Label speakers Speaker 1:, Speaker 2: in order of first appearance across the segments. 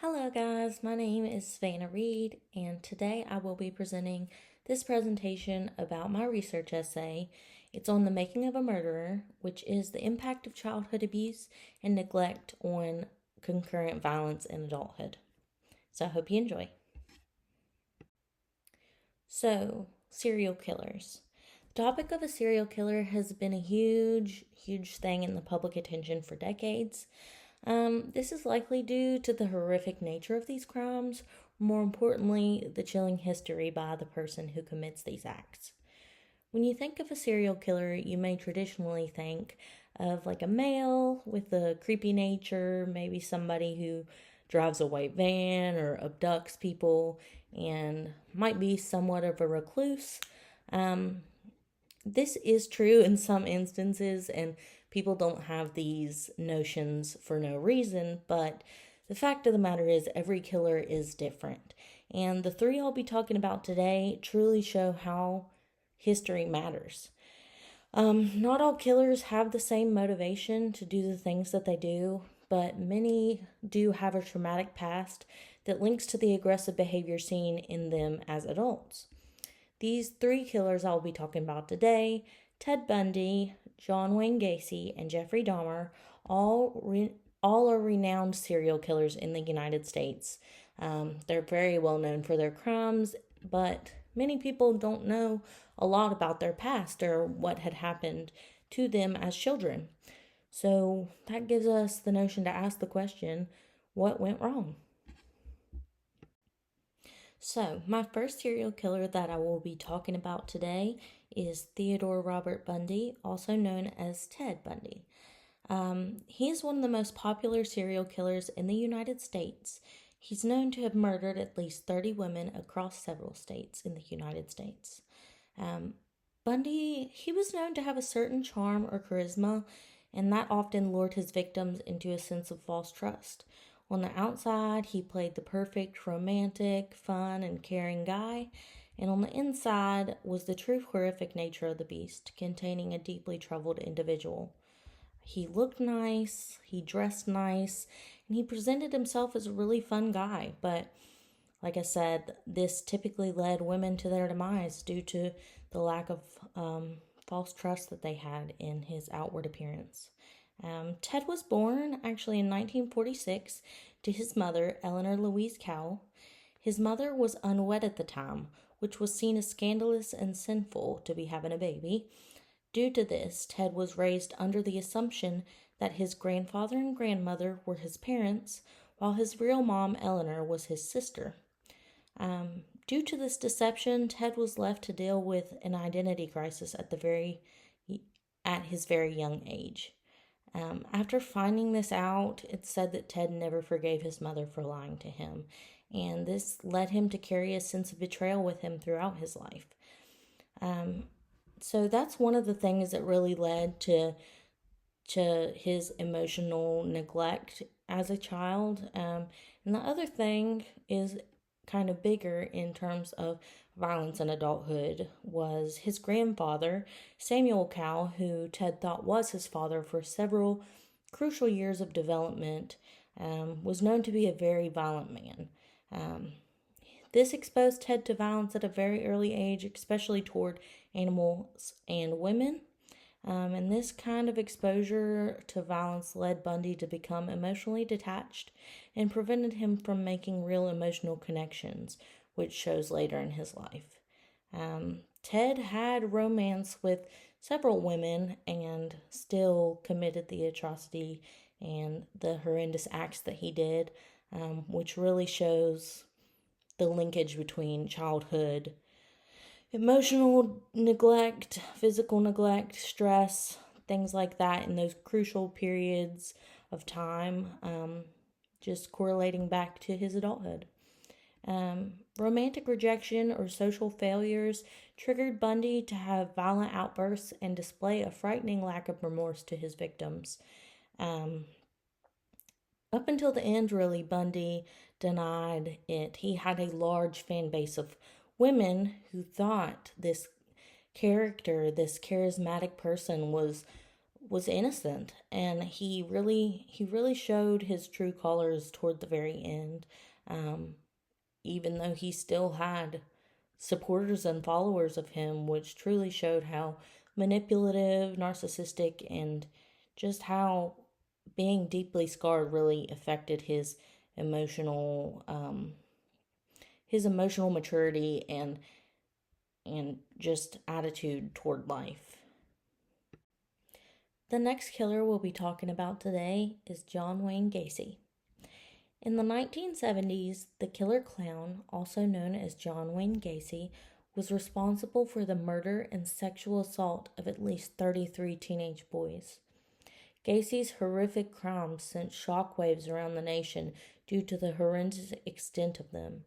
Speaker 1: Hello guys, my name is Savannah Reed, and today I will be presenting this presentation about my research essay. It's on the making of a murderer, which is the impact of childhood abuse and neglect on concurrent violence in adulthood. So I hope you enjoy. So, serial killers. The topic of a serial killer has been a huge thing in the public attention for decades. This is likely due to the horrific nature of these crimes, more importantly, the chilling history by the person who commits these acts. When you think of a serial killer, you may traditionally think of like a male with a creepy nature, maybe somebody who drives a white van or abducts people and might be somewhat of a recluse. This is true in some instances, and people don't have these notions for no reason, but the fact of the matter is every killer is different. And the three I'll be talking about today truly show how history matters. Not all killers have the same motivation to do the things that they do, but many do have a traumatic past that links to the aggressive behavior seen in them as adults. These three killers I'll be talking about today, Ted Bundy, John Wayne Gacy, and Jeffrey Dahmer, all are renowned serial killers in the United States. They're very well known for their crimes, but many people don't know a lot about their past or what had happened to them as children. So that gives us the notion to ask the question, what went wrong? So, my first serial killer that I will be talking about today is Theodore Robert Bundy, also known as Ted Bundy. He is one of the most popular serial killers in the United States. He's known to have murdered at least 30 women across several states in the United States. Bundy, he was known to have a certain charm or charisma, and that often lured his victims into a sense of false trust. On the outside, he played the perfect, romantic, fun, and caring guy, and on the inside was the true horrific nature of the beast, containing a deeply troubled individual. He looked nice, he dressed nice, and he presented himself as a really fun guy, but like I said, this typically led women to their demise due to the lack of false trust that they had in his outward appearance. Ted was born actually in 1946 to his mother, Eleanor Louise Cowell. His mother was unwed at the time, which was seen as scandalous and sinful to be having a baby. Due to this, Ted was raised under the assumption that his grandfather and grandmother were his parents, while his real mom, Eleanor, was his sister. Due to this deception, Ted was left to deal with an identity crisis at his very young age. After finding this out, it's said that Ted never forgave his mother for lying to him, and this led him to carry a sense of betrayal with him throughout his life. So that's one of the things that really led to his emotional neglect as a child. And the other thing is kind of bigger in terms of violence in adulthood was his grandfather, Samuel Cowell, who Ted thought was his father for several crucial years of development, was known to be a very violent man. This exposed Ted to violence at a very early age, especially toward animals and women. And this kind of exposure to violence led Bundy to become emotionally detached and prevented him from making real emotional connections, which shows later in his life. Ted had romance with several women and still committed the atrocity and the horrendous acts that he did, which really shows the linkage between childhood emotional neglect, physical neglect, stress, things like that in those crucial periods of time, just correlating back to his adulthood. Romantic rejection or social failures triggered Bundy to have violent outbursts and display a frightening lack of remorse to his victims. Up until the end, really, Bundy denied it. He had a large fan base of women who thought this character, this charismatic person, was was innocent, and he really showed his true colors toward the very end. Um, Even though he still had supporters and followers of him, which truly showed how manipulative, narcissistic, and just how being deeply scarred really affected emotional um, his emotional maturity and just attitude toward life. The next killer we'll be talking about today is John Wayne Gacy. In the 1970s, the killer clown, also known as John Wayne Gacy, was responsible for the murder and sexual assault of at least 33 teenage boys. Gacy's horrific crimes sent shockwaves around the nation due to the horrendous extent of them.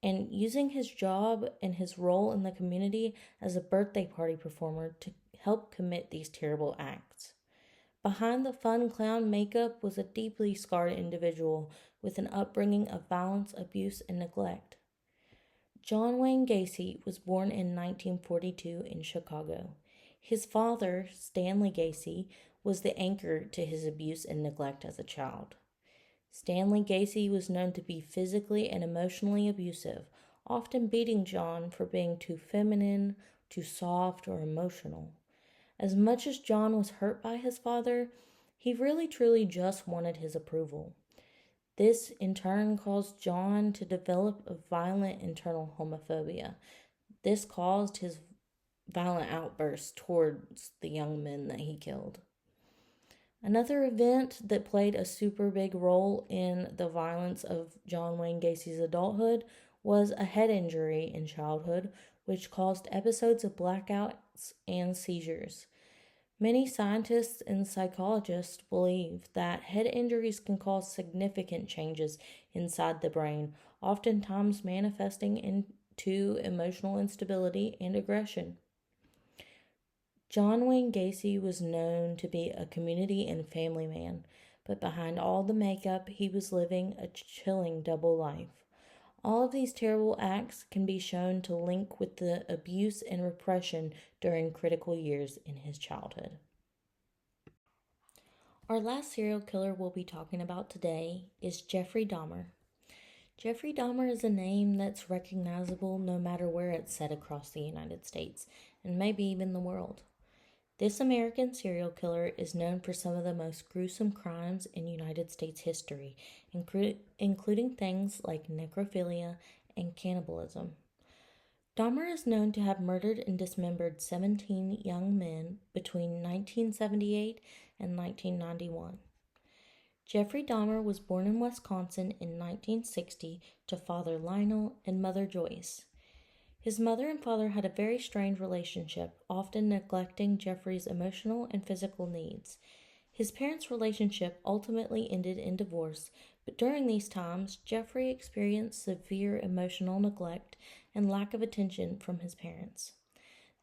Speaker 1: And using his job and his role in the community as a birthday party performer to help commit these terrible acts. Behind the fun clown makeup was a deeply scarred individual with an upbringing of violence, abuse, and neglect. John Wayne Gacy was born in 1942 in Chicago. His father, Stanley Gacy, was the anchor to his abuse and neglect as a child. Stanley Gacy was known to be physically and emotionally abusive, often beating John for being too feminine, too soft, or emotional. As much as John was hurt by his father, he really truly just wanted his approval. This in turn caused John to develop a violent internal homophobia. This caused his violent outbursts towards the young men that he killed. Another event that played a super big role in the violence of John Wayne Gacy's adulthood was a head injury in childhood, which caused episodes of blackouts and seizures. Many scientists and psychologists believe that head injuries can cause significant changes inside the brain, oftentimes manifesting into emotional instability and aggression. John Wayne Gacy was known to be a community and family man, but behind all the makeup, he was living a chilling double life. All of these terrible acts can be shown to link with the abuse and repression during critical years in his childhood. Our last serial killer we'll be talking about today is Jeffrey Dahmer. Jeffrey Dahmer is a name that's recognizable no matter where it's set across the United States, and maybe even the world. This American serial killer is known for some of the most gruesome crimes in United States history, including things like necrophilia and cannibalism. Dahmer is known to have murdered and dismembered 17 young men between 1978 and 1991. Jeffrey Dahmer was born in Wisconsin in 1960 to Father Lionel and Mother Joyce. His mother and father had a very strained relationship, often neglecting Jeffrey's emotional and physical needs. His parents' relationship ultimately ended in divorce, but during these times, Jeffrey experienced severe emotional neglect and lack of attention from his parents.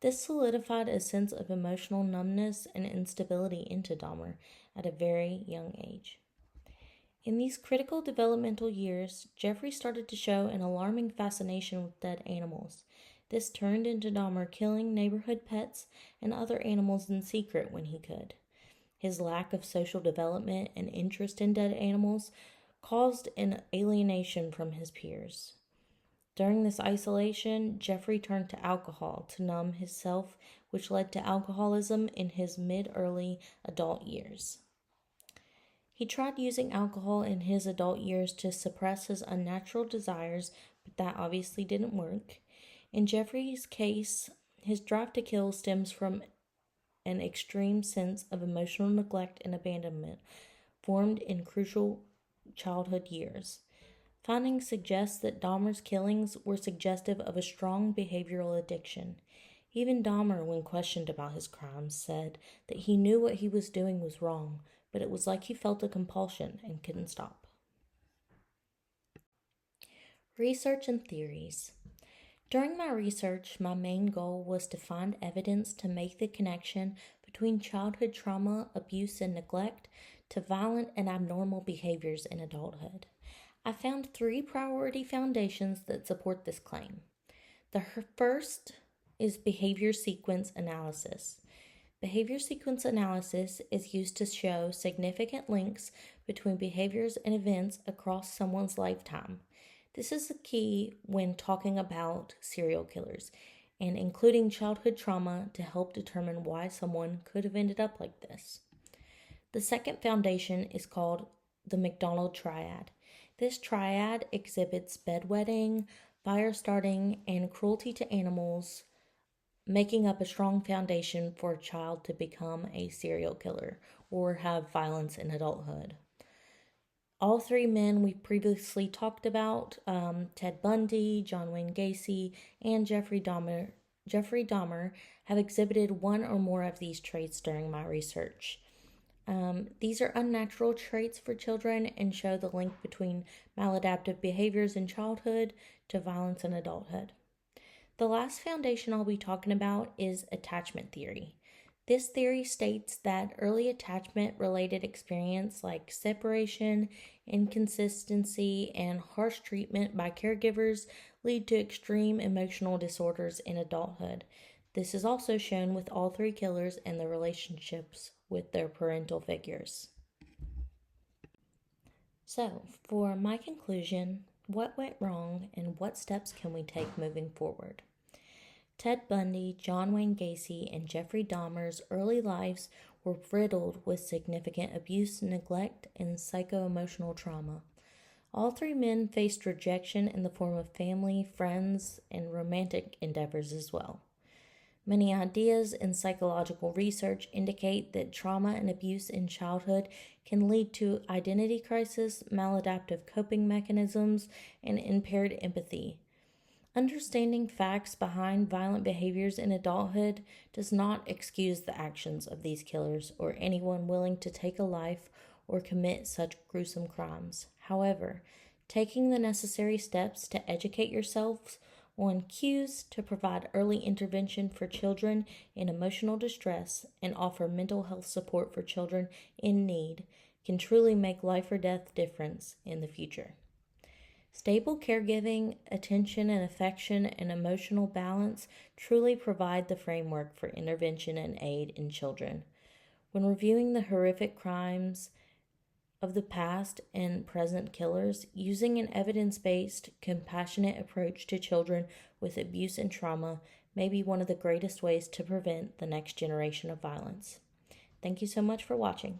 Speaker 1: This solidified a sense of emotional numbness and instability into Dahmer at a very young age. In these critical developmental years, Jeffrey started to show an alarming fascination with dead animals. This turned into Dahmer killing neighborhood pets and other animals in secret when he could. His lack of social development and interest in dead animals caused an alienation from his peers. During this isolation, Jeffrey turned to alcohol to numb himself, which led to alcoholism in his mid-early adult years. He tried using alcohol in his adult years to suppress his unnatural desires, but that obviously didn't work. In Jeffrey's case, his drive to kill stems from an extreme sense of emotional neglect and abandonment formed in crucial childhood years. Findings suggest that Dahmer's killings were suggestive of a strong behavioral addiction. Even Dahmer, when questioned about his crimes, said that he knew what he was doing was wrong, but it was like he felt a compulsion and couldn't stop. Research and theories. During my research, my main goal was to find evidence to make the connection between childhood trauma, abuse, and neglect to violent and abnormal behaviors in adulthood. I found 3 priority foundations that support this claim. The first is behavior sequence analysis. Behavior sequence analysis is used to show significant links between behaviors and events across someone's lifetime. This is the key when talking about serial killers and including childhood trauma to help determine why someone could have ended up like this. The second foundation is called the McDonald Triad. This triad exhibits bedwetting, fire starting, and cruelty to animals, making up a strong foundation for a child to become a serial killer or have violence in adulthood. All three men we previously talked about, Ted Bundy, John Wayne Gacy, and Jeffrey Dahmer, have exhibited one or more of these traits during my research. These are unnatural traits for children and show the link between maladaptive behaviors in childhood to violence in adulthood. The last foundation I'll be talking about is attachment theory. This theory states that early attachment-related experience like separation, inconsistency, and harsh treatment by caregivers lead to extreme emotional disorders in adulthood. This is also shown with all three killers and their relationships with their parental figures. So, for my conclusion, what went wrong and what steps can we take moving forward? Ted Bundy, John Wayne Gacy, and Jeffrey Dahmer's early lives were riddled with significant abuse, neglect, and psycho-emotional trauma. All three men faced rejection in the form of family, friends, and romantic endeavors as well. Many ideas in psychological research indicate that trauma and abuse in childhood can lead to identity crisis, maladaptive coping mechanisms, and impaired empathy. Understanding facts behind violent behaviors in adulthood does not excuse the actions of these killers or anyone willing to take a life or commit such gruesome crimes. However, taking the necessary steps to educate yourselves on cues to provide early intervention for children in emotional distress and offer mental health support for children in need can truly make life or death difference in the future. Stable caregiving, attention and affection, and emotional balance truly provide the framework for intervention and aid in children. When reviewing the horrific crimes of the past and present killers, using an evidence-based, compassionate approach to children with abuse and trauma may be one of the greatest ways to prevent the next generation of violence. Thank you so much for watching.